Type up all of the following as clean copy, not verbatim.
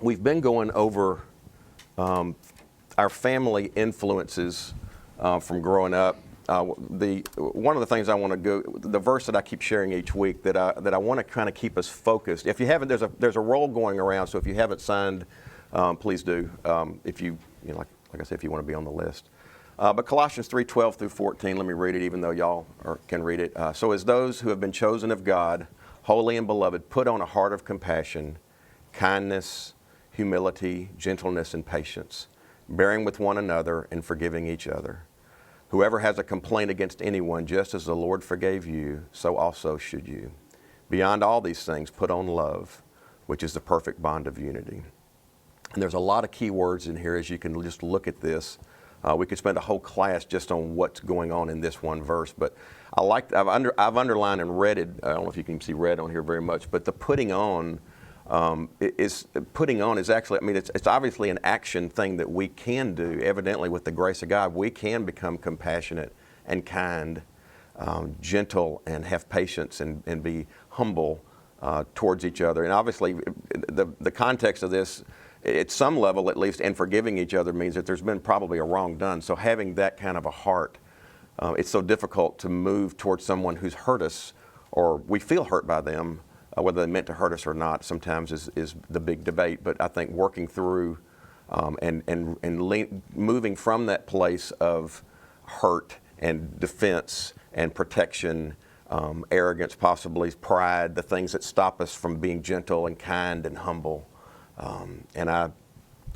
we've been going over our family influences from growing up. One of the things I want to go, the verse that I keep sharing each week that I want to kind of keep us focused. If you haven't, there's a roll going around. So if you haven't signed, please do. If like I said, if you want to be on the list. But Colossians 3:12 through 14. Let me read it, even though y'all can read it. So as those who have been chosen of God, holy and beloved, put on a heart of compassion, kindness, humility, gentleness, and patience, bearing with one another and forgiving each other. Whoever has a complaint against anyone, just as the Lord forgave you, so also should you. Beyond all these things, put on love, which is the perfect bond of unity. And there's a lot of key words in here as you can just look at this. We could spend a whole class just on what's going on in this one verse, but I've underlined and read it. I don't know if you can see red on here very much, but the putting on is actually, I mean, it's obviously an action thing that we can do. Evidently, with the grace of God, we can become compassionate and kind, gentle, and have patience and be humble towards each other. And obviously, the context of this, at some level at least, and forgiving each other means that there's been probably a wrong done. So having that kind of a heart, it's so difficult to move towards someone who's hurt us, or we feel hurt by them. Whether they meant to hurt us or not sometimes is the big debate. But I think working through and moving from that place of hurt and defense and protection, arrogance, possibly pride, the things that stop us from being gentle and kind and humble. And I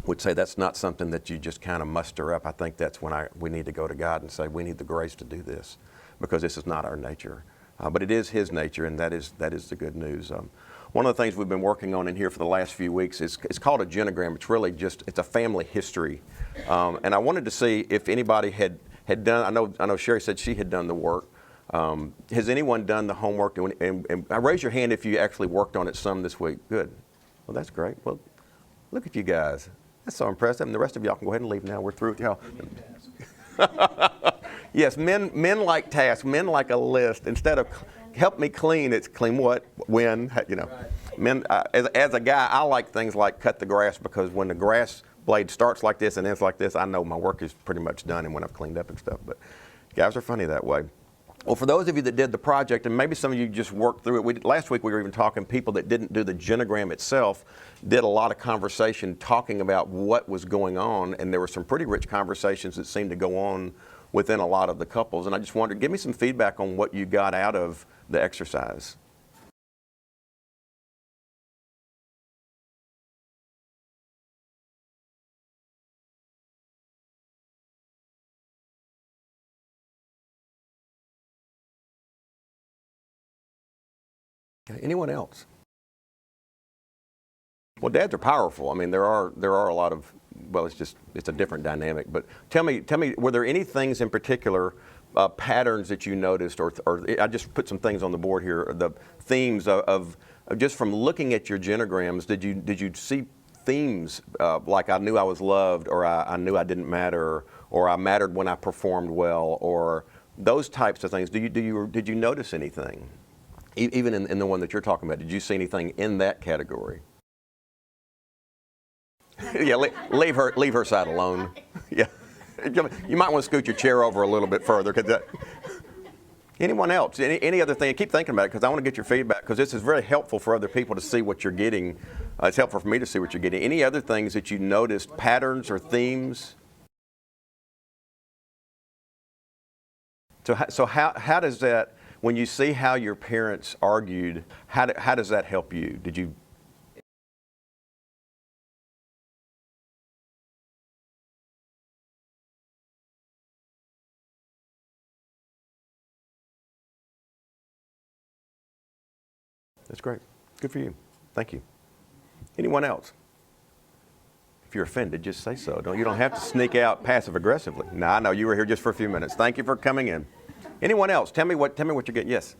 would say that's not something that you just kind of muster up. I think that's when we need to go to God and say, we need the grace to do this, because this is not our nature. But it is His nature, and that is the good news. One of the things we've been working on in here for the last few weeks is it's called a Genogram. It's really it's a family history. And I wanted to see if anybody had done, I know Sherry said she had done the work. Has anyone done the homework? And raise your hand if you actually worked on it some this week. Good. Well, that's great. Well, look at you guys. That's so impressive. And the rest of y'all can go ahead and leave now. We're through with y'all. Yes, men like tasks. Men like a list. Instead of help me clean, it's clean what, when, you know. Men, as a guy, I like things like cut the grass, because when the grass blade starts like this and ends like this, I know my work is pretty much done and when I've cleaned up and stuff. But guys are funny that way. Well, for those of you that did the project, and maybe some of you just worked through it, last week we were even talking, people that didn't do the Genogram itself did a lot of conversation talking about what was going on, and there were some pretty rich conversations that seemed to go on within a lot of the couples. And I just wondered, give me some feedback on what you got out of the exercise. Okay, anyone else? Well, dads are powerful. I mean, there are a lot of, well, it's a different dynamic. But tell me, were there any things in particular, patterns that you noticed, or I just put some things on the board here, the themes of just from looking at your Genograms, did you see themes like I knew I was loved, or I knew I didn't matter, or I mattered when I performed well, or those types of things? Did you notice anything? Even in the one that you're talking about, did you see anything in that category? Yeah, leave her side alone. Yeah, you might want to scoot your chair over a little bit further. Anyone else? Any other thing? Keep thinking about it, because I want to get your feedback, because this is very helpful for other people to see what you're getting. It's helpful for me to see what you're getting. Any other things that you noticed, patterns or themes? So how does that, when you see how your parents argued, how does that help you? Did you? That's great. Good for you. Thank you. Anyone else? If you're offended, just say so. You don't have to sneak out passive aggressively. No, I know you were here just for a few minutes. Thank you for coming in. Anyone else? Tell me what you're getting. Yes.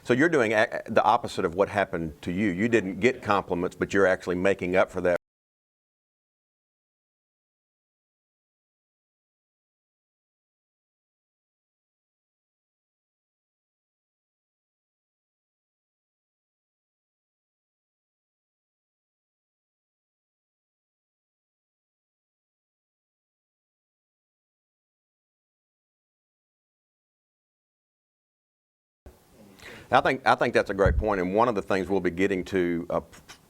So you're doing the opposite of what happened to you. You didn't get compliments, but you're actually making up for that. I think that's a great point, and one of the things we'll be getting to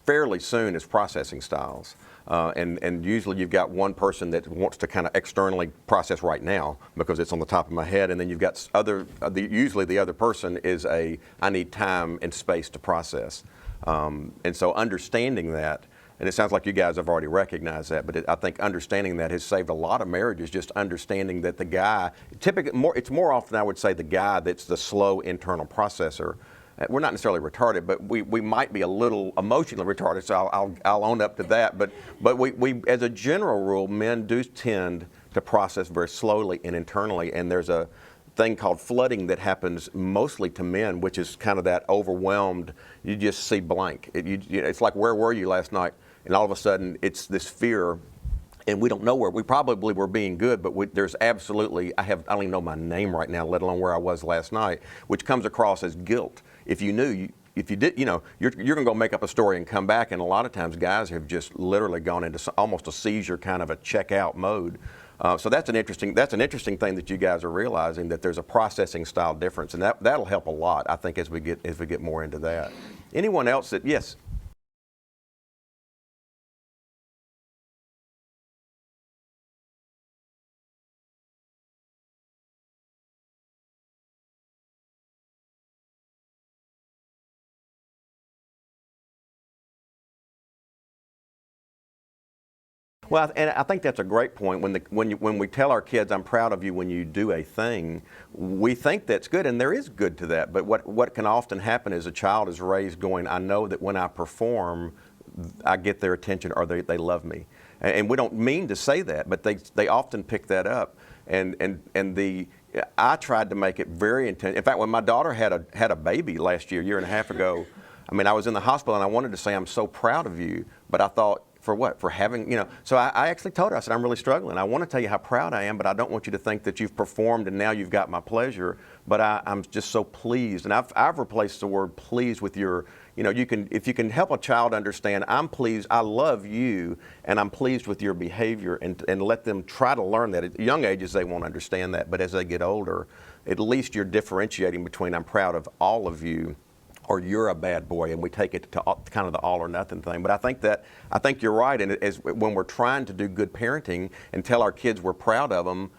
fairly soon is processing styles. And usually you've got one person that wants to kind of externally process right now because it's on the top of my head, and then you've got usually the other person is I need time and space to process. And so understanding that, and it sounds like you guys have already recognized that, but I think understanding that has saved a lot of marriages, just understanding that the guy, it's more often I would say the guy that's the slow internal processor. We're not necessarily retarded, but we might be a little emotionally retarded, so I'll own up to that. But we as a general rule, men do tend to process very slowly and internally, and there's a thing called flooding that happens mostly to men, which is kind of that overwhelmed, you just see blank. It's like, where were you last night? And all of a sudden, it's this fear, and we don't know where. We probably were being good, but there's absolutely, I don't even know my name right now, let alone where I was last night, which comes across as guilt. If you knew, if you did, you're going to go make up a story and come back, and a lot of times guys have just literally gone into almost a seizure, kind of a check-out mode. So that's an interesting thing that you guys are realizing, that there's a processing style difference, and that'll help a lot, I think, as we get more into that. Anyone else that, yes? Well, and I think that's a great point. When we tell our kids, "I'm proud of you when you do a thing," we think that's good, and there is good to that. But what can often happen is a child is raised going, "I know that when I perform, I get their attention, or they love me," and we don't mean to say that, but they often pick that up. I tried to make it very intense. In fact, when my daughter had a baby last year and a half ago, I mean, I was in the hospital and I wanted to say, "I'm so proud of you," but I thought, for what? For having, So I actually told her, I said, "I'm really struggling. I want to tell you how proud I am, but I don't want you to think that you've performed and now you've got my pleasure. But I'm just so pleased." And I've replaced the word pleased with your, if you can help a child understand, "I'm pleased, I love you, and I'm pleased with your behavior," and let them try to learn that. At young ages, they won't understand that, but as they get older, at least you're differentiating between, "I'm proud of all of you," or "you're a bad boy," and we take it to kind of the all or nothing thing. But I think you're right, and when we're trying to do good parenting and tell our kids we're proud of them,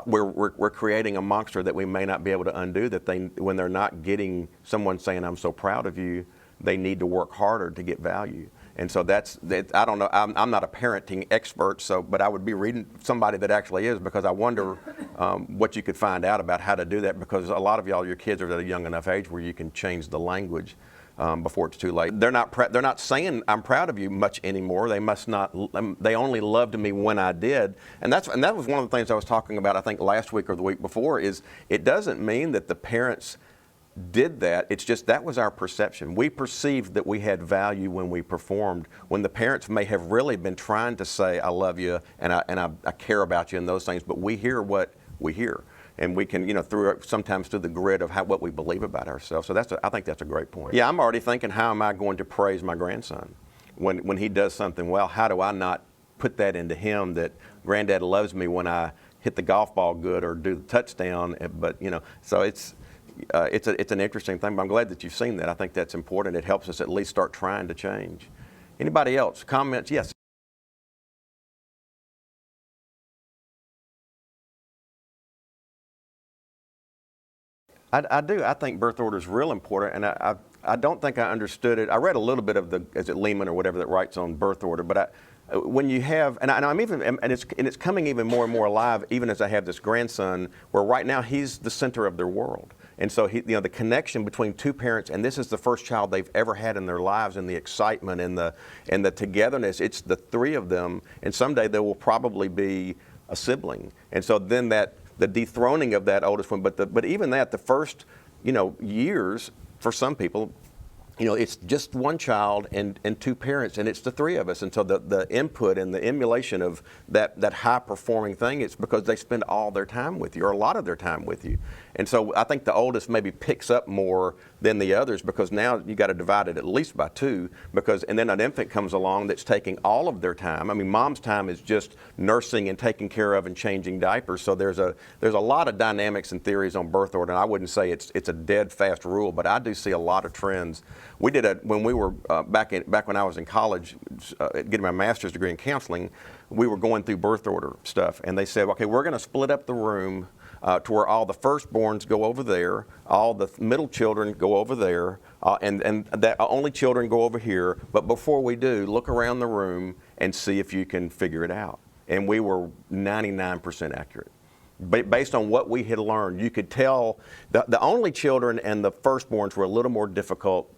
we're creating a monster that we may not be able to undo. That when they're not getting someone saying, "I'm so proud of you," they need to work harder to get value. And so I don't know, I'm not a parenting expert, but I would be reading somebody that actually is, because I wonder what you could find out about how to do that, because a lot of your kids are at a young enough age where you can change the language before it's too late. They're not saying, "I'm proud of you" much anymore. They must not. They only loved me when I did, and that was one of the things I was talking about, I think last week or the week before. Is it doesn't mean that the parents did that. It's just that was our perception. We perceived that we had value when we performed, when the parents may have really been trying to say, "I love you and I care about you," and those things. But we hear what we hear, and we can, sometimes through the grid of what we believe about ourselves. So I think that's a great point. Yeah, I'm already thinking, how am I going to praise my grandson when he does something well? How do I not put that into him, that Granddad loves me when I hit the golf ball good or do the touchdown? But so it's an interesting thing, but I'm glad that you've seen that. I think that's important. It helps us at least start trying to change. Anybody else? Comments? Yes. I do. I think birth order is real important, and I don't think I understood it. I read a little bit of is it Lehman or whatever that writes on birth order, but when you have, and it's coming even more and more alive, even as I have this grandson, where right now he's the center of their world. And so the connection between two parents, and this is the first child they've ever had in their lives, and the excitement and the togetherness, it's the three of them, and someday there will probably be a sibling. And so then the dethroning of that oldest one, but even that, the first, years, for some people, it's just one child and two parents, and it's the three of us. And so the input and the emulation of that high-performing thing, it's because they spend all their time with you, or a lot of their time with you. And so I think the oldest maybe picks up more than the others, because now you got to divide it at least by two, and then an infant comes along that's taking all of their time. I mean, mom's time is just nursing and taking care of and changing diapers. So there's a lot of dynamics and theories on birth order, and I wouldn't say it's a dead fast rule, but I do see a lot of trends. We did when we were back when I was in college, getting my master's degree in counseling. We were going through birth order stuff, and they said, okay, we're going to split up the room to where all the firstborns go over there, all the middle children go over there, and that only children go over here. But before we do, look around the room and see if you can figure it out. And we were 99% accurate. Based on what we had learned, you could tell the only children and the firstborns were a little more difficult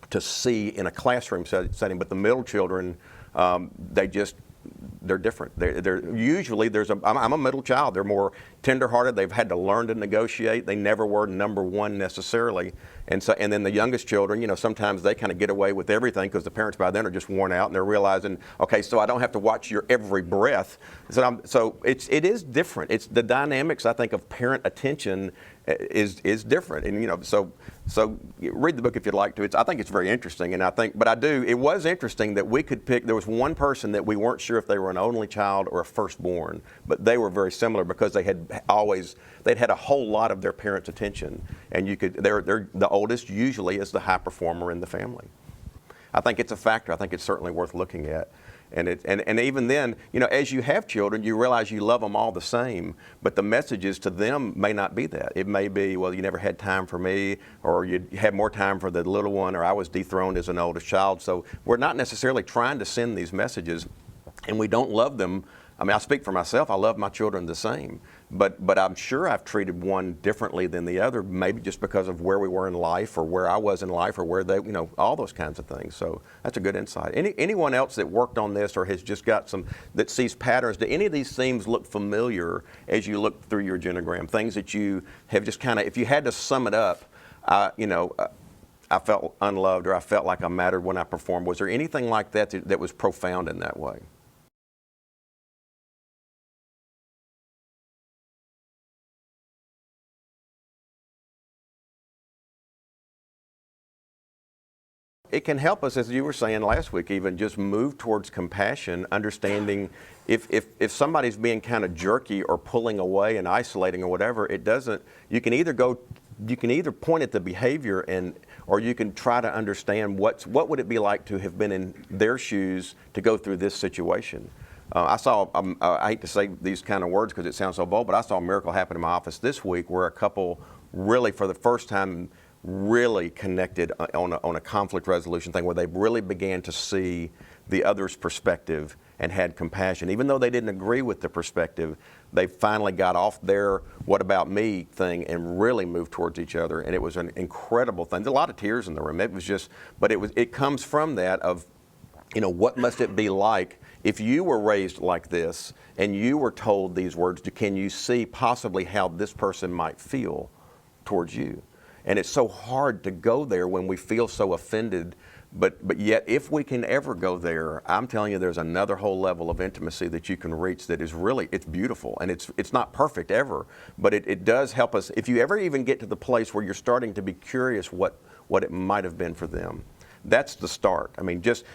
to see in a classroom setting, but the middle children, they're different. They're usually I'm a middle child. They're more tenderhearted. They've had to learn to negotiate. They never were number one necessarily. And then the youngest children, sometimes they kind of get away with everything because the parents by then are just worn out and they're realizing, okay, so I don't have to watch your every breath. So it is different. It's the dynamics, I think, of parent attention is different. And so read the book if you'd like to. I think it's very interesting, and it was interesting that we could pick. There was one person that we weren't sure if they were an only child or a firstborn, but they were very similar because they'd had a whole lot of their parents' attention, and they're the oldest usually is the high performer in the family. I think it's a factor. I think it's certainly worth looking at. And even then, as you have children, you realize you love them all the same, but the messages to them may not be that. It may be, well, you never had time for me, or you had more time for the little one, or I was dethroned as an oldest child. So we're not necessarily trying to send these messages, and we don't love them. I mean, I speak for myself. I love my children the same, but I'm sure I've treated one differently than the other, maybe just because of where we were in life, or where I was in life, or where they, all those kinds of things. So that's a good insight. Anyone else that worked on this or has just got that sees patterns, do any of these themes look familiar as you look through your genogram? Things that you have just kind of, if you had to sum it up, I felt unloved, or I felt like I mattered when I performed. Was there anything like that was profound in that way? It can help us, as you were saying last week, even just move towards compassion, understanding if somebody's being kind of jerky or pulling away and isolating or whatever, you can either point at the behavior or you can try to understand what would it be like to have been in their shoes to go through this situation. I hate to say these kind of words because it sounds so bold, but I saw a miracle happen in my office this week where a couple really, for the first time, really connected on a conflict resolution thing, where they really began to see the other's perspective and had compassion. Even though they didn't agree with the perspective, they finally got off their what about me thing and really moved towards each other. And it was an incredible thing. There's a lot of tears in the room. It comes from that of, what must it be like if you were raised like this and you were told these words? Can you see possibly how this person might feel towards you? And it's so hard to go there when we feel so offended, but yet if we can ever go there, I'm telling you, there's another whole level of intimacy that you can reach that is really, it's beautiful, and it's not perfect ever, but it does help us. If you ever even get to the place where you're starting to be curious what it might have been for them, that's the start. I mean, just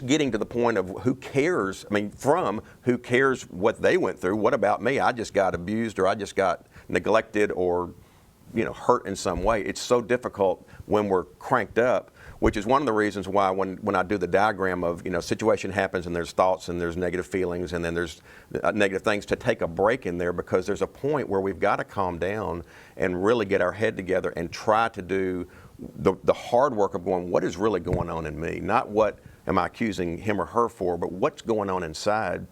getting to the point of who cares what they went through. What about me? I just got abused, or I just got neglected, or hurt in some way. It's so difficult when we're cranked up, which is one of the reasons why when I do the diagram of, situation happens and there's thoughts and there's negative feelings and then there's negative things, to take a break in there, because there's a point where we've got to calm down and really get our head together and try to do the hard work of going, what is really going on in me? Not what am I accusing him or her for, but what's going on inside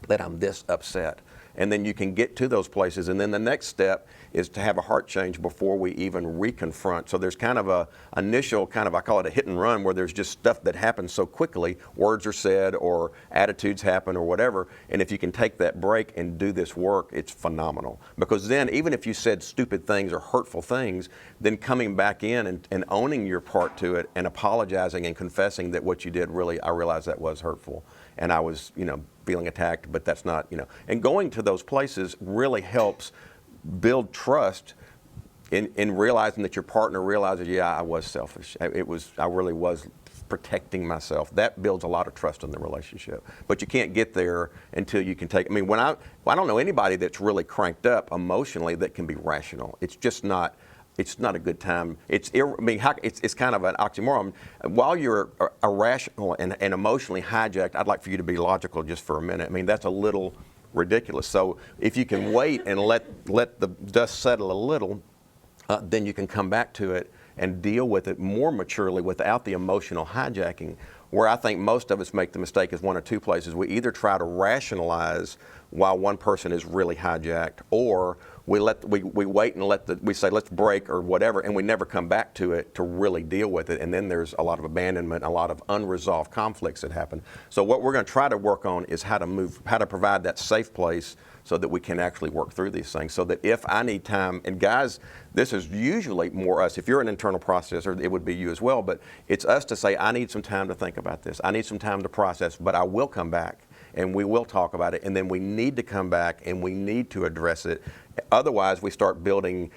that I'm this upset. and then you can get to those places. And then the next step is to have a heart change before we even reconfront. So there's kind of a initial kind of, I call it a hit and run, where there's just stuff that happens so quickly, words are said or attitudes happen or whatever, and if you can take that break and do this work, it's phenomenal. Because then even if you said stupid things or hurtful things, then coming back in and owning your part to it and apologizing and confessing that what you did really, I realized that was hurtful and I was, feeling attacked, but that's not, and going to those places really helps build trust in realizing that your partner realizes, yeah, I was selfish. I really was protecting myself. That builds a lot of trust in the relationship. But you can't get there until you can take, I don't know anybody that's really cranked up emotionally that can be rational. It's just not, it's not a good time. It's kind of an oxymoron. While you're irrational and emotionally hijacked, I'd like for you to be logical just for a minute. That's a little ridiculous. So if you can wait and let the dust settle a little, then you can come back to it and deal with it more maturely without the emotional hijacking. Where I think most of us make the mistake is one or two places. We either try to rationalize while one person is really hijacked, or we wait and we say let's break or whatever, and we never come back to it to really deal with it, and then there's a lot of abandonment, a lot of unresolved conflicts that happen. So what we're going to try to work on is how to provide that safe place so that we can actually work through these things. So that if I need time, and guys, this is usually more us. If you're an internal processor, it would be you as well, but it's us to say, I need some time to think about this. I need some time to process, but I will come back and we will talk about it, and then we need to come back and we need to address it. Otherwise, we start building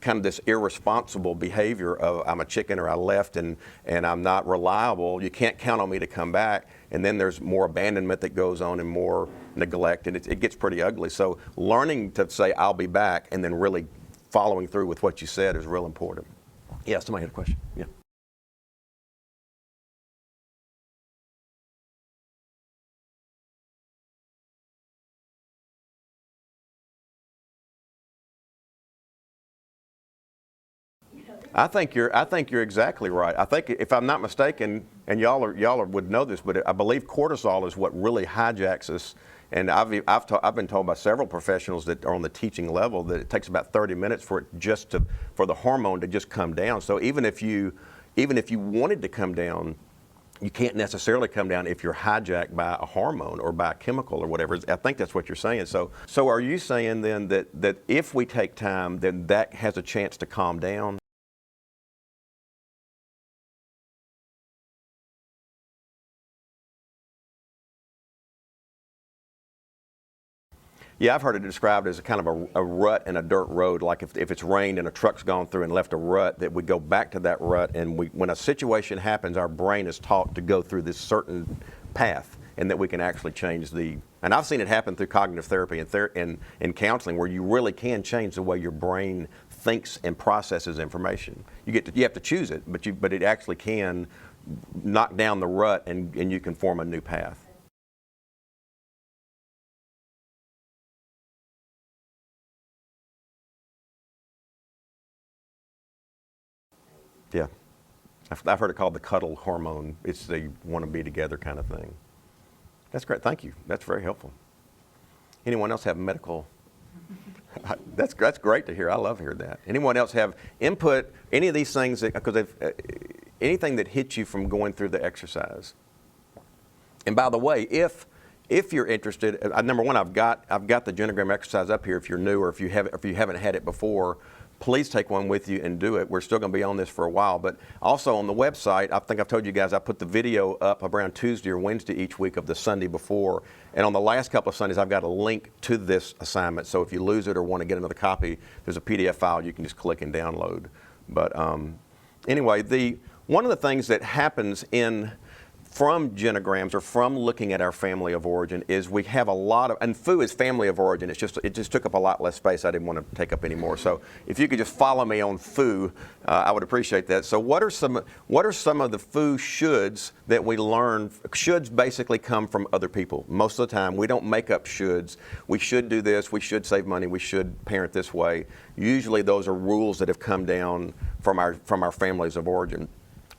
kind of this irresponsible behavior of I'm a chicken or I left and I'm not reliable. You can't count on me to come back. And then there's more abandonment that goes on and more neglect, and it gets pretty ugly. So learning to say I'll be back and then really following through with what you said is real important. Yeah, somebody had a question. Yeah. I think you're exactly right. I think, if I'm not mistaken, and y'all would know this, but I believe cortisol is what really hijacks us. And I've been told by several professionals that are on the teaching level that it takes about 30 minutes for the hormone to just come down. So even if you wanted to come down, you can't necessarily come down if you're hijacked by a hormone or by a chemical or whatever. I think that's what you're saying. So are you saying then that if we take time, then that has a chance to calm down? Yeah, I've heard it described as a kind of a rut in a dirt road, like if it's rained and a truck's gone through and left a rut, that we go back to that rut, and when a situation happens, our brain is taught to go through this certain path, and that we can actually change and I've seen it happen through cognitive therapy and counseling, where you really can change the way your brain thinks and processes information. You have to choose it, but it actually can knock down the rut, and you can form a new path. Yeah. I've heard it called the cuddle hormone. It's the want to be together kind of thing. That's great. Thank you. That's very helpful. Anyone else have medical? That's great to hear. I love hearing that. Anyone else have input? Any of these things anything that hits you from going through the exercise? And by the way, if you're interested, number one, I've got the Genogram exercise up here. If you're new or if you haven't had it before, please take one with you and do it. We're still going to be on this for a while, but also on the website, I think I've told you guys, I put the video up around Tuesday or Wednesday each week of the Sunday before, and on the last couple of Sundays, I've got a link to this assignment, so if you lose it or want to get another copy, there's a PDF file you can just click and download. But anyway, one of the things that happens from genograms or from looking at our family of origin is we have a lot of, and Fu is family of origin. It just took up a lot less space. I didn't want to take up anymore. So if you could just follow me on Fu, I would appreciate that. So what are some of the Fu shoulds that we learn? Shoulds basically come from other people. Most of the time, we don't make up shoulds. We should do this. We should save money. We should parent this way. Usually, those are rules that have come down from our families of origin.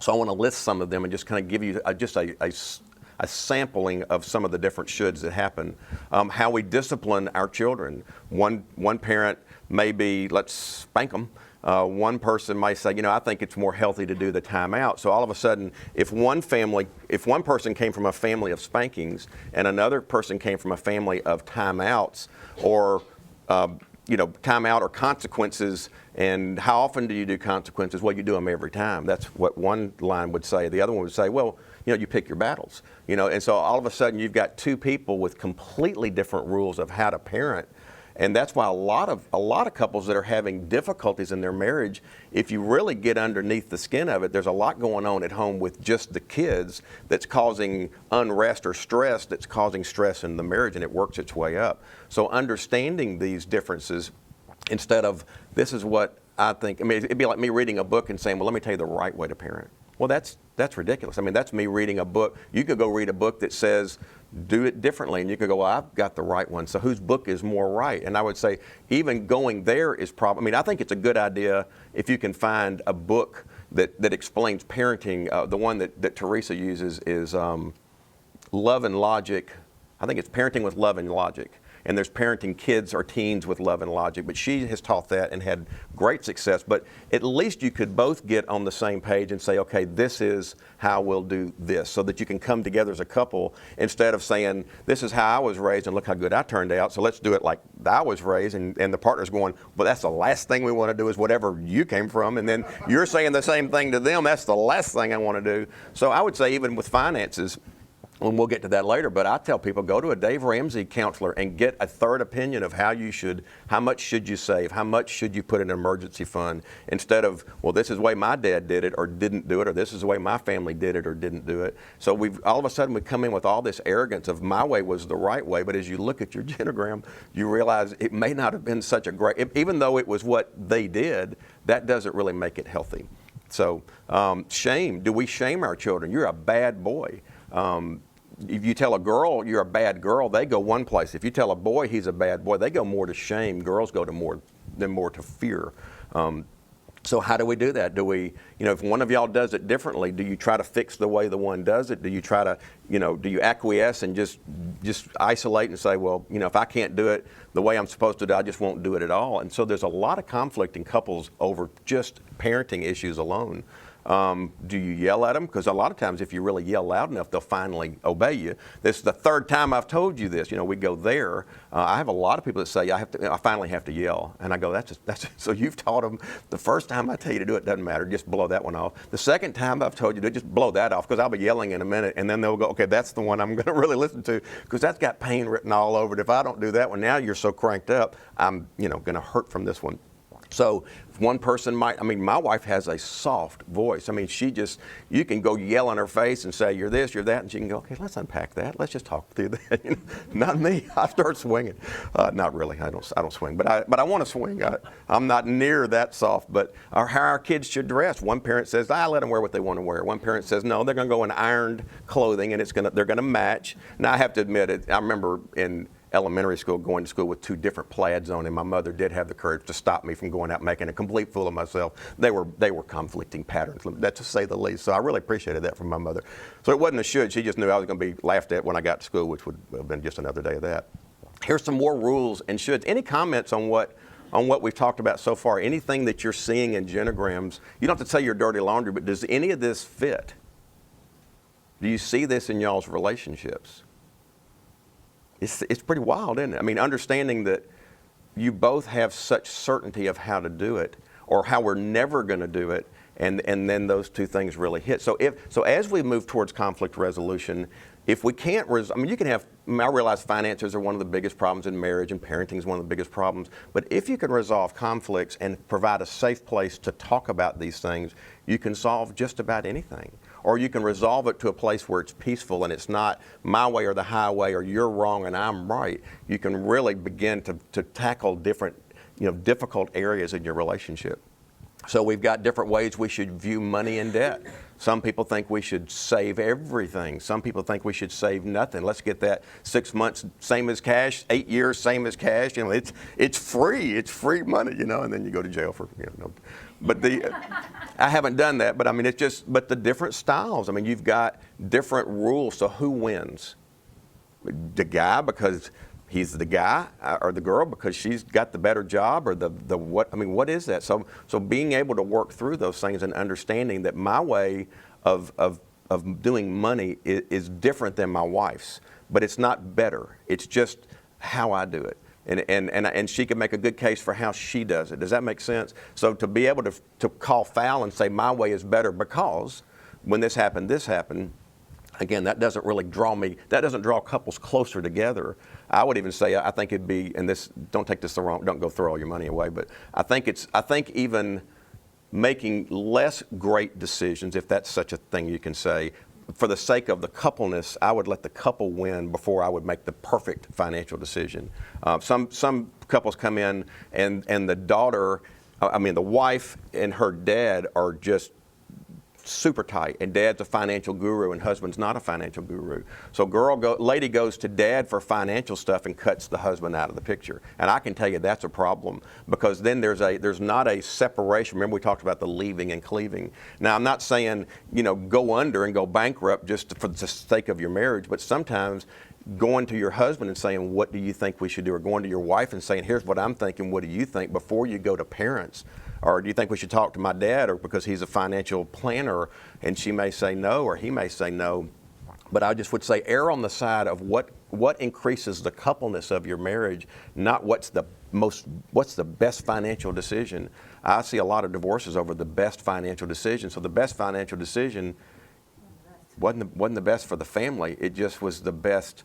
So I want to list some of them and just kind of give you just a a sampling of some of the different shoulds that happen. How we discipline our children. One parent may be, let's spank them. One person might say, I think it's more healthy to do the timeout. So all of a sudden, if one person came from a family of spankings and another person came from a family of timeouts, or timeout or consequences, and how often do you do consequences? Well, you do them every time. That's what one line would say. The other one would say, well, you pick your battles. And so all of a sudden you've got two people with completely different rules of how to parent. And that's why a lot of couples that are having difficulties in their marriage, if you really get underneath the skin of it, there's a lot going on at home with just the kids that's causing unrest or stress, that's causing stress in the marriage, and it works its way up. So understanding these differences, instead of, this is what I think, it'd be like me reading a book and saying, well, let me tell you the right way to parent. Well, that's ridiculous. That's me reading a book. You could go read a book that says, do it differently, and you could go, well, I've got the right one, so whose book is more right? And I would say even going there is probably, I think it's a good idea if you can find a book that explains parenting. The one that Teresa uses is Love and Logic. I think it's Parenting with Love and Logic. And there's Parenting Kids or Teens with Love and Logic. But she has taught that and had great success. But at least you could both get on the same page and say, okay, this is how we'll do this, so that you can come together as a couple instead of saying, this is how I was raised and look how good I turned out, so let's do it like I was raised. And the partner's going, well, that's the last thing we want to do is whatever you came from. And then you're saying the same thing to them. That's the last thing I want to do. So I would say even with finances, and we'll get to that later, but I tell people, go to a Dave Ramsey counselor and get a third opinion of how much should you save, how much should you put in an emergency fund, instead of, well, this is the way my dad did it or didn't do it, or this is the way my family did it or didn't do it. So all of a sudden we come in with all this arrogance of my way was the right way, but as you look at your genogram, you realize it may not have been such a great, even though it was what they did, that doesn't really make it healthy. So shame, do we shame our children? You're a bad boy. If you tell a girl you're a bad girl, they go one place. If you tell a boy he's a bad boy, they go more to shame. Girls go to more to fear. So how do we do that? Do we, if one of y'all does it differently, do you try to fix the way the one does it? Do you try to, do you acquiesce and just isolate and say, well, if I can't do it the way I'm supposed to do, I just won't do it at all. And so there's a lot of conflict in couples over just parenting issues alone. Do you yell at them? Because a lot of times if you really yell loud enough, they'll finally obey you. This is the third time I've told you this. We go there. I have a lot of people that say, I finally have to yell. And I go, that's so you've taught them, the first time I tell you to do it, doesn't matter, just blow that one off. The second time I've told you to just blow that off, because I'll be yelling in a minute, and then they'll go, okay, that's the one I'm going to really listen to, because that's got pain written all over it. If I don't do that one, now you're so cranked up, I'm going to hurt from this one. So one person might, my wife has a soft voice. You can go yell in her face and say, you're this, you're that, and she can go, okay, let's unpack that. Let's just talk through that. Not me. I start swinging. Not really. I don't swing, but I want to swing. I'm not near that soft. But how our kids should dress. One parent says, I let them wear what they want to wear. One parent says, no, they're going to go in ironed clothing, and they're going to match. Now I have to admit it. I remember in elementary school, going to school with two different plaids on, and my mother did have the courage to stop me from going out making a complete fool of myself. They were conflicting patterns, that's to say the least. So I really appreciated that from my mother. So it wasn't a should. She just knew I was going to be laughed at when I got to school, which would have been just another day of that. Here's some more rules and shoulds. Any comments on what we've talked about so far? Anything that you're seeing in genograms? You don't have to say your dirty laundry, but does any of this fit? Do you see this in y'all's relationships? It's pretty wild, isn't it? Understanding that you both have such certainty of how to do it, or how we're never going to do it, and then those two things really hit. So as we move towards conflict resolution, if we can't, you can have, I realize finances are one of the biggest problems in marriage, and parenting is one of the biggest problems, but if you can resolve conflicts and provide a safe place to talk about these things, you can solve just about anything. Or you can resolve it to a place where it's peaceful and it's not my way or the highway, or you're wrong and I'm right. You can really begin to tackle different, difficult areas in your relationship. So we've got different ways we should view money and debt. Some people think we should save everything. Some people think we should save nothing. Let's get that 6 months, same as cash, 8 years, same as cash. It's free. It's free money, and then you go to jail for, But I haven't done that, but I mean, but the different styles. I mean, you've got different rules. So who wins? The guy because he's the guy, or the girl because she's got the better job, or the what? I mean, what is that? So being able to work through those things and understanding that my way of doing money is different than my wife's, but it's not better. It's just how I do it. And she can make a good case for how she does it. Does that make sense? So to be able to call foul and say my way is better because when this happened, again, that doesn't really that doesn't draw couples closer together. I would even say, I think it'd be, and this, don't take this the wrong, don't go throw all your money away, but I think even making less great decisions, if that's such a thing you can say, for the sake of the coupleness, I would let the couple win before I would make the perfect financial decision. Some couples come in and the wife and her dad are just super tight, and dad's a financial guru and husband's not a financial guru. So lady goes to dad for financial stuff and cuts the husband out of the picture. And I can tell you that's a problem, because then there's not a separation. Remember we talked about the leaving and cleaving. Now I'm not saying, go under and go bankrupt just for the sake of your marriage, but sometimes going to your husband and saying, what do you think we should do? Or going to your wife and saying, here's what I'm thinking, what do you think? Before you go to parents. Or do you think we should talk to my dad, or because he's a financial planner, and she may say no, or he may say no. But I just would say err on the side of what increases the coupleness of your marriage, not what's the best financial decision. I see a lot of divorces over the best financial decision. So the best financial decision wasn't the best for the family. It just was the best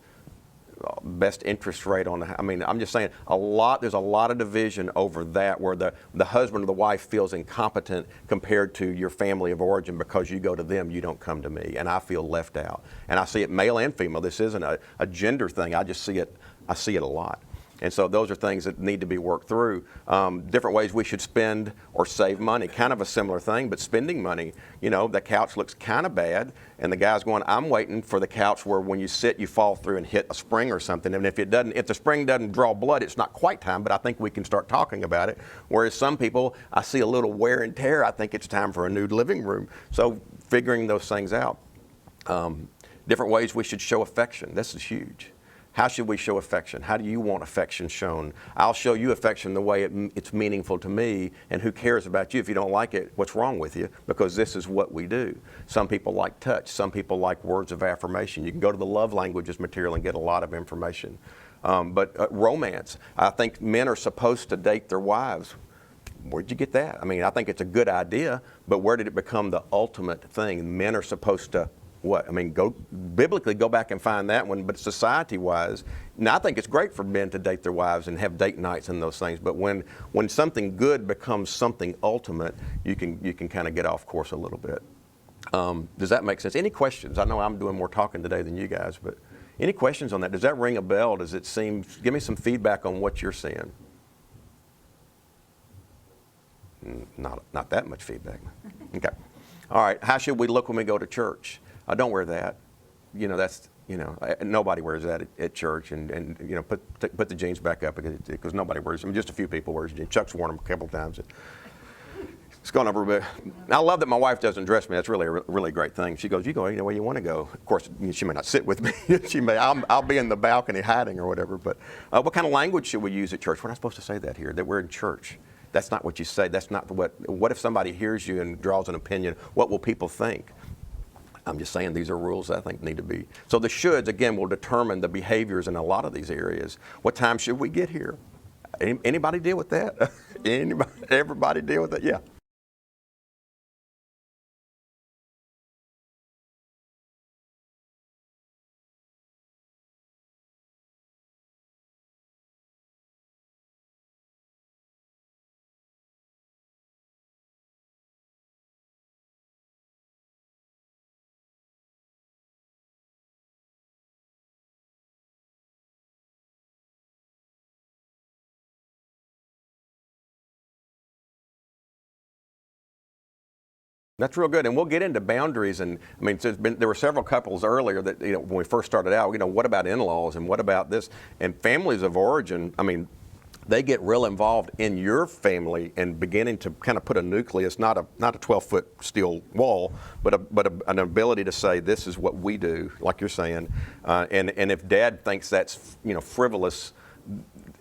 interest rate on the, I mean, I'm just saying there's a lot of division over that, where the husband or the wife feels incompetent compared to your family of origin because you go to them, you don't come to me, and I feel left out. And I see it male and female. This isn't a gender thing. I see it a lot. And so those are things that need to be worked through. Different ways we should spend or save money. Kind of a similar thing, but spending money. The couch looks kind of bad, and the guy's going, I'm waiting for the couch where when you sit, you fall through and hit a spring or something. And if the spring doesn't draw blood, it's not quite time, but I think we can start talking about it. Whereas some people, I see a little wear and tear, I think it's time for a new living room. So figuring those things out. Different ways we should show affection. This is huge. How should we show affection? How do you want affection shown? I'll show you affection the way it's meaningful to me, and who cares about you? If you don't like it, what's wrong with you? Because this is what we do. Some people like touch. Some people like words of affirmation. You can go to the love languages material and get a lot of information. But romance, I think men are supposed to date their wives. Where'd you get that? I mean, I think it's a good idea, but where did it become the ultimate thing? Men are supposed to what? I mean, biblically go back and find that one, but society-wise, now I think it's great for men to date their wives and have date nights and those things, but when something good becomes something ultimate, you can kind of get off course a little bit. Does that make sense? Any questions? I know I'm doing more talking today than you guys, but any questions on that? Does that ring a bell? Does it seem, give me some feedback on what you're seeing. Not that much feedback. Okay. All right. How should we look when we go to church? Don't wear that. Nobody wears that at church, and put the jeans back up because nobody wears them. Just a few people wear jeans. Chuck's worn them a couple of times. It's gone over a bit. I love that my wife doesn't dress me. That's really a really great thing. She goes, you go any way you want to go. Of course, she may not sit with me. I'll be in the balcony hiding or whatever. But what kind of language should we use at church? We're not supposed to say that here, that we're in church. That's not what you say. That's not what if somebody hears you and draws an opinion? What will people think? I'm just saying these are rules that I think need to be. So the shoulds, again, will determine the behaviors in a lot of these areas. What time should we get here? Anybody deal with that? Everybody deal with it? Yeah. That's real good, and we'll get into boundaries. And I mean, there were several couples earlier that when we first started out, what about in-laws and what about this and families of origin? I mean, they get real involved in your family and beginning to kind of put a nucleus, not a 12-foot steel wall, but an ability to say, this is what we do, like you're saying. And if Dad thinks that's frivolous,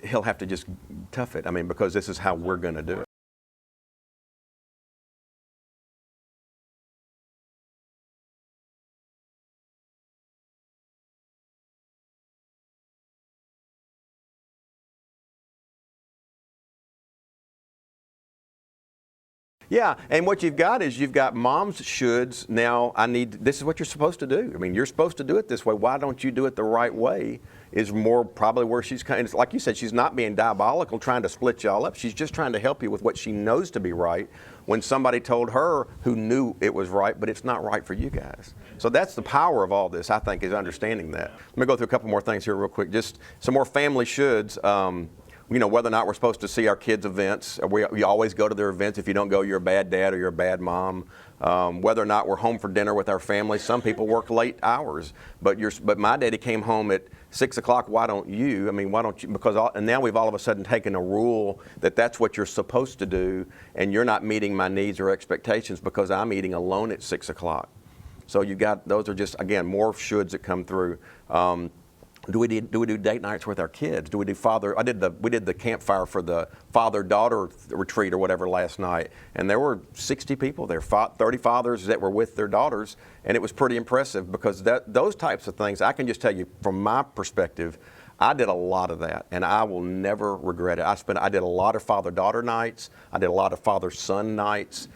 he'll have to just tough it. I mean, because this is how we're going to do it. Yeah, and what you've got is you've got mom's shoulds. Now, this is what you're supposed to do. I mean, you're supposed to do it this way. Why don't you do it the right way is more probably where she's kind of, like you said, she's not being diabolical trying to split y'all up. She's just trying to help you with what she knows to be right when somebody told her who knew it was right, but it's not right for you guys. So that's the power of all this, I think, is understanding that. Let me go through a couple more things here real quick. Just some more family shoulds. Whether or not we're supposed to see our kids' events. We always go to their events. If you don't go, you're a bad dad or you're a bad mom. Whether or not we're home for dinner with our family. Some people work late hours, but my daddy came home at 6 o'clock. Why don't you? I mean, why don't you? And now we've all of a sudden taken a rule that that's what you're supposed to do, and you're not meeting my needs or expectations because I'm eating alone at 6 o'clock. So those are just, again, more shoulds that come through. Do we do date nights with our kids? Do we do we did the campfire for the father-daughter retreat or whatever last night, and there were 60 people there, 30 fathers that were with their daughters, and it was pretty impressive because those types of things, I can just tell you from my perspective, I did a lot of that, and I will never regret it. I did a lot of father-daughter nights. I did a lot of father-son nights.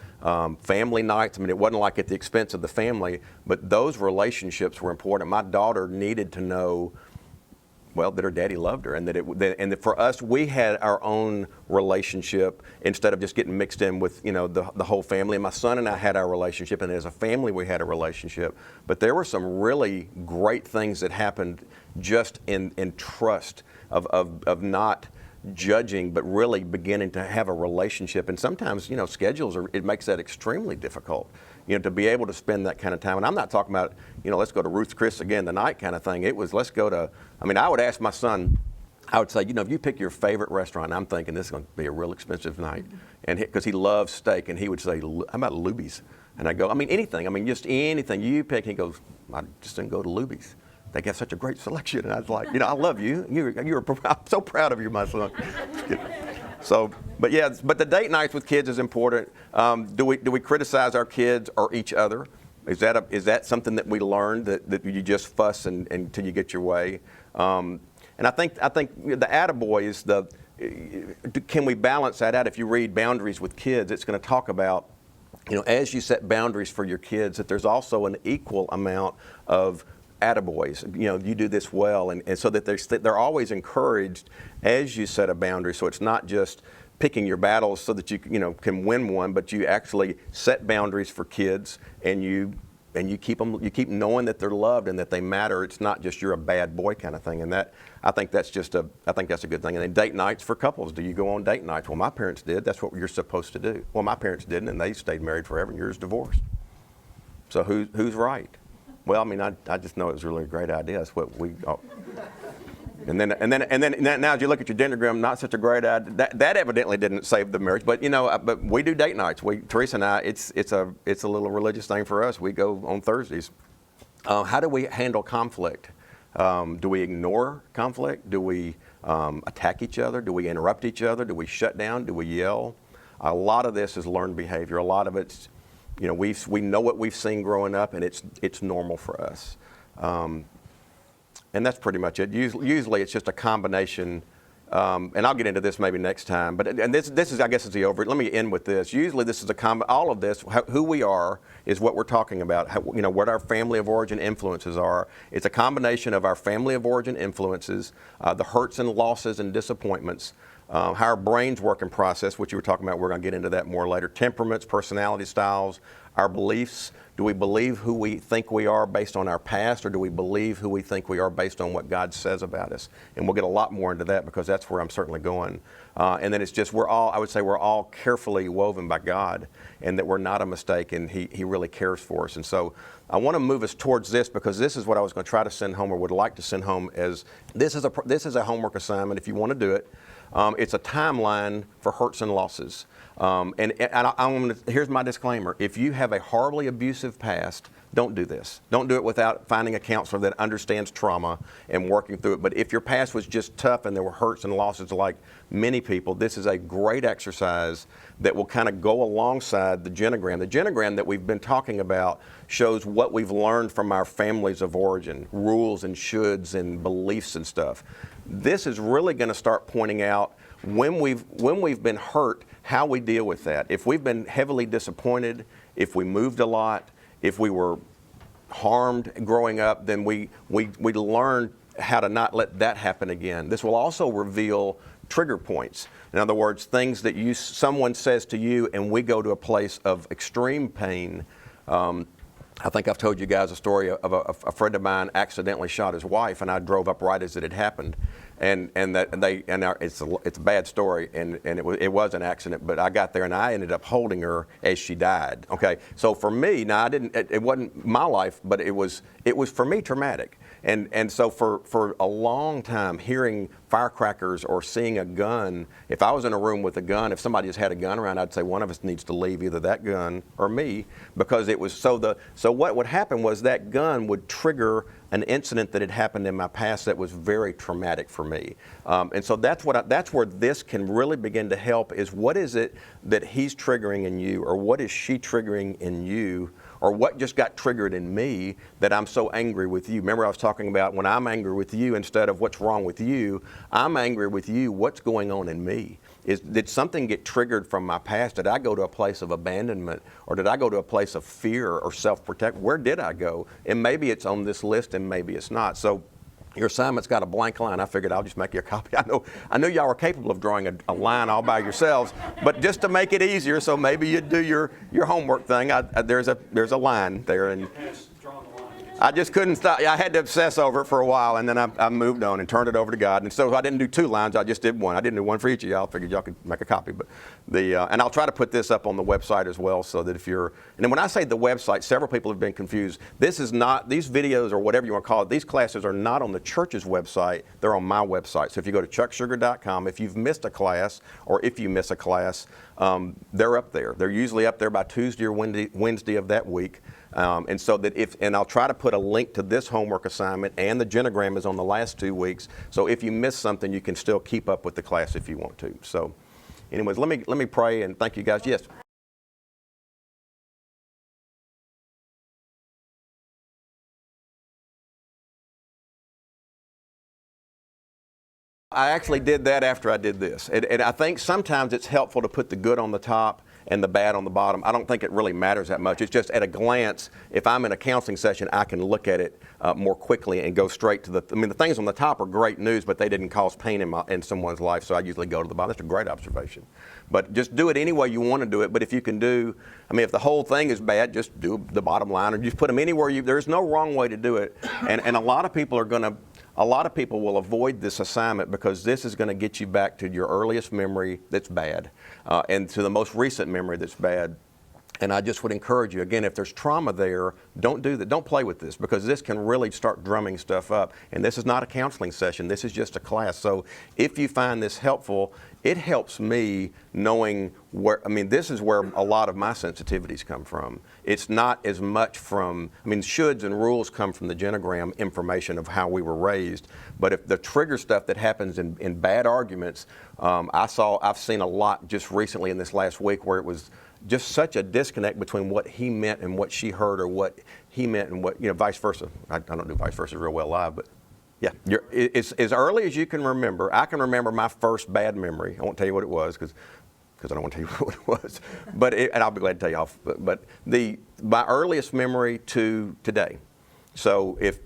Family nights. I mean, it wasn't like at the expense of the family, but those relationships were important. My daughter needed to know, well, that her daddy loved her, and that for us, we had our own relationship instead of just getting mixed in with the whole family. And my son and I had our relationship, and as a family, we had a relationship. But there were some really great things that happened just in trust of not judging, but really beginning to have a relationship. And sometimes, schedules it makes that extremely difficult. To be able to spend that kind of time. And I'm not talking about, let's go to Ruth's Chris again tonight kind of thing. It was, let's go to, I would ask my son, I would say, if you pick your favorite restaurant, and I'm thinking this is going to be a real expensive night, and because he loves steak, and he would say, how about Luby's? And I go, anything, just anything you pick. And he goes, I just didn't go to Luby's. They have such a great selection. And I was like, I love you. I'm so proud of you, my son. So, but the date nights with kids is important. Do we criticize our kids or each other? Is that something that we learned that you just fuss until you get your way? And I think the attaboy is can we balance that out? If you read Boundaries with Kids, it's going to talk about, as you set boundaries for your kids, that there's also an equal amount of attaboys. You do this well, and so that they're always encouraged as you set a boundary. So it's not just picking your battles so that you can win one, but you actually set boundaries for kids, and you keep knowing that they're loved and that they matter. It's not just you're a bad boy kind of thing. And I think that's a good thing. And then date nights for couples. Do you go on date nights? Well, my parents did. That's what you're supposed to do. Well, my parents didn't, and they stayed married forever, and yours divorced. So who's right? Well, I just know it was really a great idea. That's what we. And then now, as you look at your Genogram, not such a great idea. That evidently didn't save the marriage. But but we do date nights. Teresa and I, it's a little religious thing for us. We go on Thursdays. How do we handle conflict? Do we ignore conflict? Do we attack each other? Do we interrupt each other? Do we shut down? Do we yell? A lot of this is learned behavior. A lot of it's we know what we've seen growing up, and it's normal for us. And that's pretty much it. Usually it's just a combination, and I'll get into this maybe next time, and this is, I guess, is the over. Let me end with this. Usually this is all of this, who we are is what we're talking about, what our family of origin influences are. It's a combination of our family of origin influences, the hurts and losses and disappointments, how our brains work and process, which you were talking about. We're going to get into that more later. Temperaments, personality styles, our beliefs. Do we believe who we think we are based on our past, or do we believe who we think we are based on what God says about us? And we'll get a lot more into that because that's where I'm certainly going. And then it's just I would say we're all carefully woven by God, and that we're not a mistake, and He really cares for us. And so I want to move us towards this, because this is what I was going to try to send home, or would like to send home, as this is a homework assignment if you want to do it. It's a timeline for hurts and losses. Here's my disclaimer. If you have a horribly abusive past, don't do this. Don't do it without finding a counselor that understands trauma and working through it. But if your past was just tough and there were hurts and losses like many people, this is a great exercise that will kind of go alongside the genogram. The genogram that we've been talking about shows what we've learned from our families of origin, rules and shoulds and beliefs and stuff. This is really going to start pointing out when we've been hurt, how we deal with that. If we've been heavily disappointed, if we moved a lot, if we were harmed growing up, then we learn how to not let that happen again. This will also reveal trigger points. In other words, things that someone says to you and we go to a place of extreme pain. I think I've told you guys a story of a friend of mine accidentally shot his wife, and I drove up right as it had happened. It's a bad story, and it was an accident. But I got there and I ended up holding her as she died. Okay, so for me, now it wasn't my life, but it was for me traumatic. And so for a long time, hearing firecrackers or seeing a gun, if I was in a room with a gun, if somebody just had a gun around, I'd say one of us needs to leave, either that gun or me, because it was so what would happen was that gun would trigger an incident that had happened in my past that was very traumatic for me. And so that's where this can really begin to help, is what is it that he's triggering in you, or what is she triggering in you, or what just got triggered in me that I'm so angry with you. Remember I was talking about when I'm angry with you, instead of what's wrong with you, I'm angry with you, what's going on in me? Did something get triggered from my past? Did I go to a place of abandonment, or did I go to a place of fear or self-protect? Where did I go? And maybe it's on this list and maybe it's not. So your assignment's got a blank line. I figured I'll just make you a copy. I know y'all are capable of drawing a line all by yourselves, but just to make it easier, so maybe you do your homework thing. There's a line there, and I just couldn't stop. I had to obsess over it for a while, and then I moved on and turned it over to God. And so I didn't do 2 lines. I just did one. I didn't do one for each of y'all. I figured y'all could make a copy. But and I'll try to put this up on the website as well, so that and then when I say the website, several people have been confused. This is not, these videos or whatever you want to call it, these classes are not on the church's website. They're on my website. So if you go to chucksugar.com, if you've missed a class, or if you miss a class, they're up there. They're usually up there by Tuesday or Wednesday of that week. And so that and I'll try to put a link to this homework assignment, and the genogram is on the last 2 weeks. So if you miss something, you can still keep up with the class if you want to. So anyways, let me pray and thank you guys. Yes. I actually did that after I did this. And I think sometimes it's helpful to put the good on the top and the bad on the bottom. I don't think it really matters that much. It's just at a glance, if I'm in a counseling session, I can look at it more quickly and go straight to the things on the top are great news, but they didn't cause pain in someone's life, so I usually go to the bottom. That's a great observation. But just do it any way you want to do it. But if you can if the whole thing is bad, just do the bottom line, or just put them anywhere there's no wrong way to do it. And a lot of people will avoid this assignment because this is going to get you back to your earliest memory that's bad, and to the most recent memory that's bad. And I just would encourage you, again, if there's trauma there, don't do that. Don't play with this, because this can really start drumming stuff up. And this is not a counseling session. This is just a class. So if you find this helpful, it helps me knowing this is where a lot of my sensitivities come from. It's not as much from, shoulds and rules come from the genogram information of how we were raised. But if the trigger stuff that happens in bad arguments, I've seen a lot just recently in this last week where it was just such a disconnect between what he meant and what she heard, or what he meant and what, vice versa. I don't do vice versa real well live, but yeah. It's as early as you can remember. I can remember my first bad memory. I won't tell you what it was because I don't want to tell you what it was. And I'll be glad to tell you off. But my earliest memory to today. So if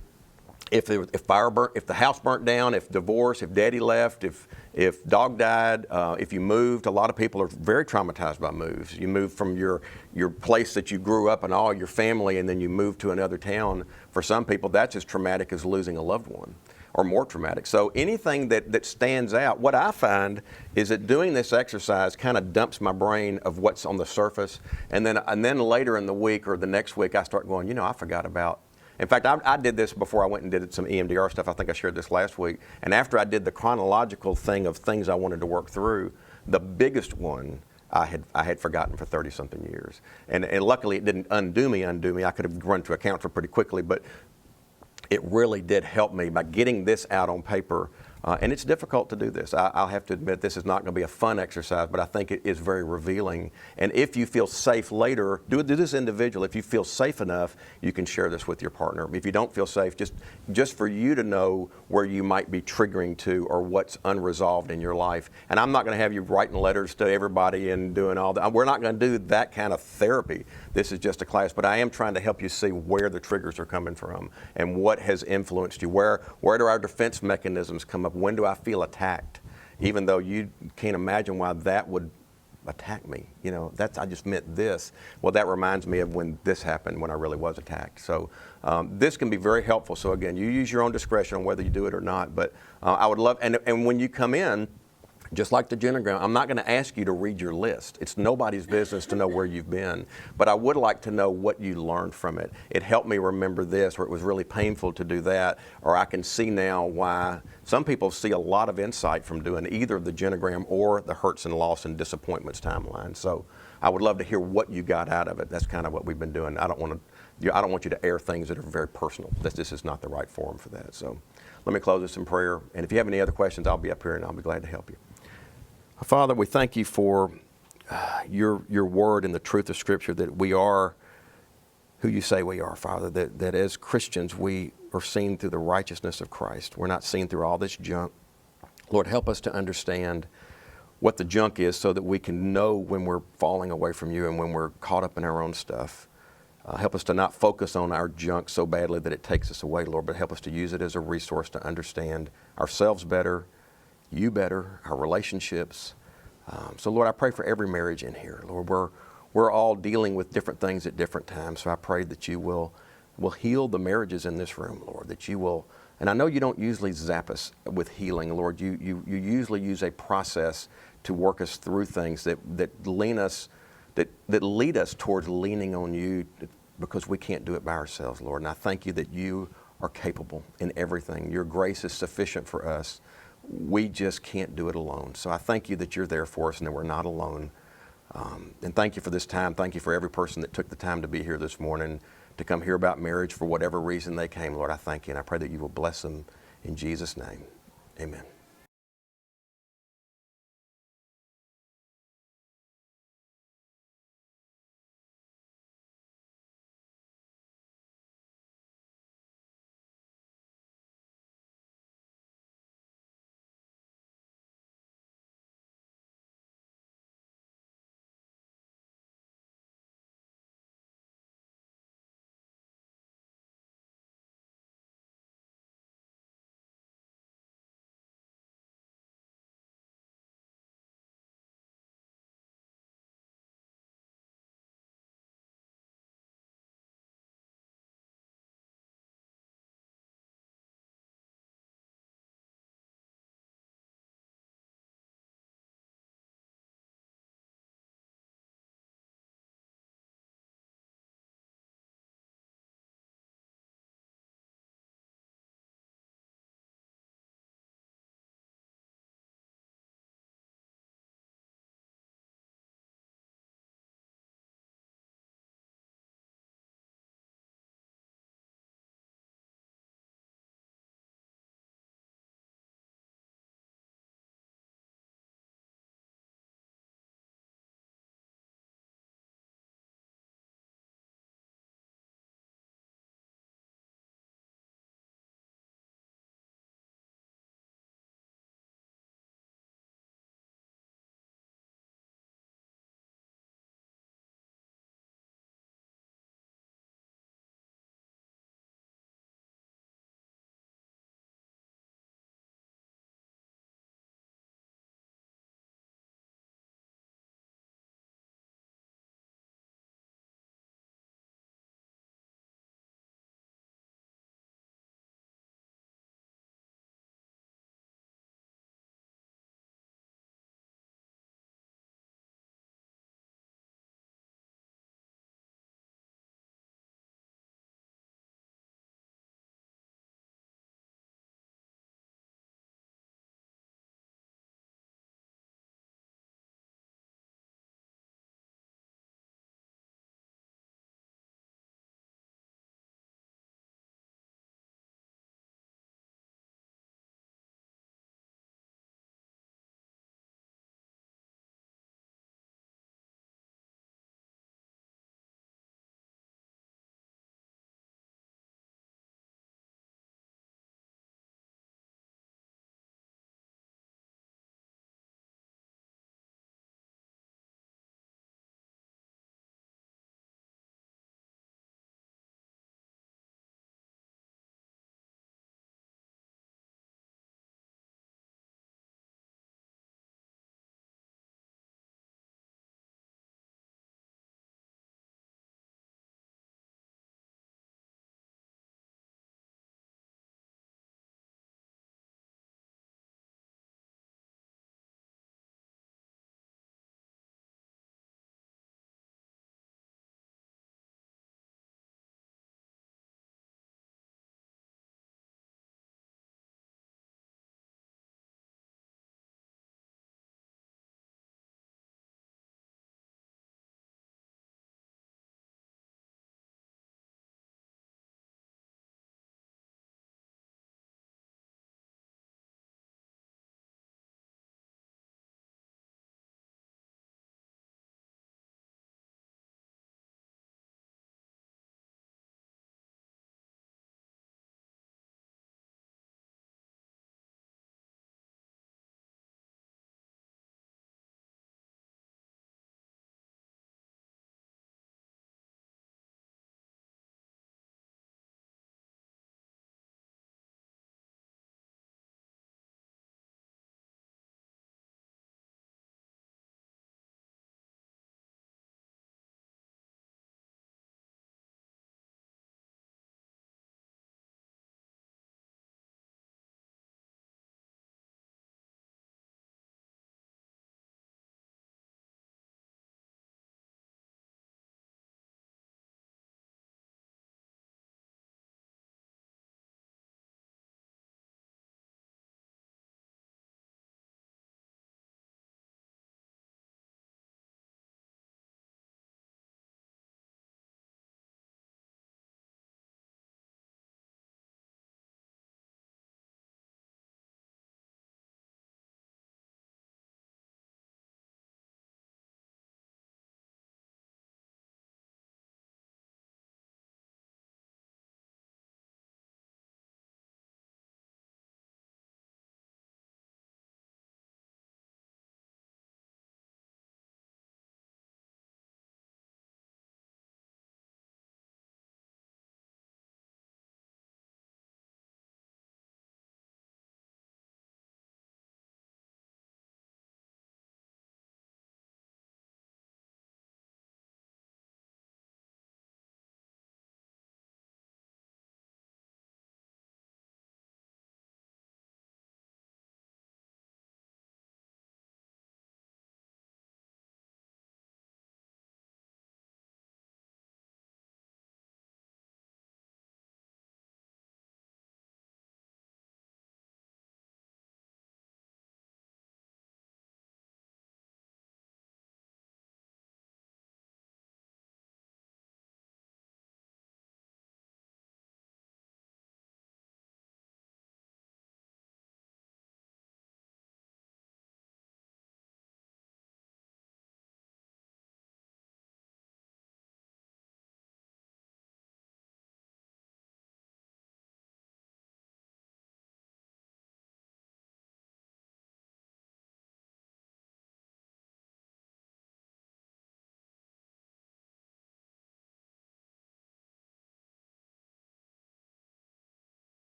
the house burnt down, if divorce, if daddy left, if dog died, if you moved, a lot of people are very traumatized by moves. You move from your place that you grew up and all your family, and then you move to another town. For some people, that's as traumatic as losing a loved one, or more traumatic. So anything that stands out, what I find is that doing this exercise kind of dumps my brain of what's on the surface, and then later in the week or the next week, I start going, I forgot about. In fact, I did this before I went and did some EMDR stuff. I think I shared this last week. And after I did the chronological thing of things I wanted to work through, the biggest one I had forgotten for 30-something years. And luckily it didn't undo me. I could have run to a counselor pretty quickly, but it really did help me by getting this out on paper. And it's difficult to do this. I'll have to admit this is not going to be a fun exercise, but I think it is very revealing. And if you feel safe later, do this individual. If you feel safe enough, you can share this with your partner. If you don't feel safe, just for you to know where you might be triggering to or what's unresolved in your life. And I'm not going to have you writing letters to everybody and doing all that. We're not going to do that kind of therapy. This is just a class, but I am trying to help you see where the triggers are coming from and what has influenced you. Where do our defense mechanisms come up? When do I feel attacked? Even though you can't imagine why that would attack me. I just meant this. Well, that reminds me of when this happened, when I really was attacked. So this can be very helpful. So again, you use your own discretion on whether you do it or not. But I would love, and when you come in, just like the Genogram, I'm not going to ask you to read your list. It's nobody's business to know where you've been. But I would like to know what you learned from it. It helped me remember this, or it was really painful to do that, or I can see now why some people see a lot of insight from doing either the Genogram or the hurts and loss and disappointments timeline. So I would love to hear what you got out of it. That's kind of what we've been doing. I don't want you to air things that are very personal. This is not the right forum for that. So let me close this in prayer. And if you have any other questions, I'll be up here and I'll be glad to help you. Father, we thank you for your word and the truth of Scripture, that we are who you say we are, Father, that as Christians we are seen through the righteousness of Christ. We're not seen through all this junk. Lord, help us to understand what the junk is so that we can know when we're falling away from you and when we're caught up in our own stuff. Help us to not focus on our junk so badly that it takes us away, Lord, but help us to use it as a resource to understand ourselves better, you better, our relationships. So Lord, I pray for every marriage in here. Lord, we're all dealing with different things at different times. So I pray that you will heal the marriages in this room, Lord, that you will, and I know you don't usually zap us with healing, Lord. You usually use a process to work us through things that lead us towards leaning on you, because we can't do it by ourselves, Lord. And I thank you that you are capable in everything. Your grace is sufficient for us. We just can't do it alone. So I thank you that you're there for us and that we're not alone. And thank you for this time. Thank you for every person that took the time to be here this morning to come hear about marriage for whatever reason they came. Lord, I thank you, and I pray that you will bless them in Jesus' name. Amen.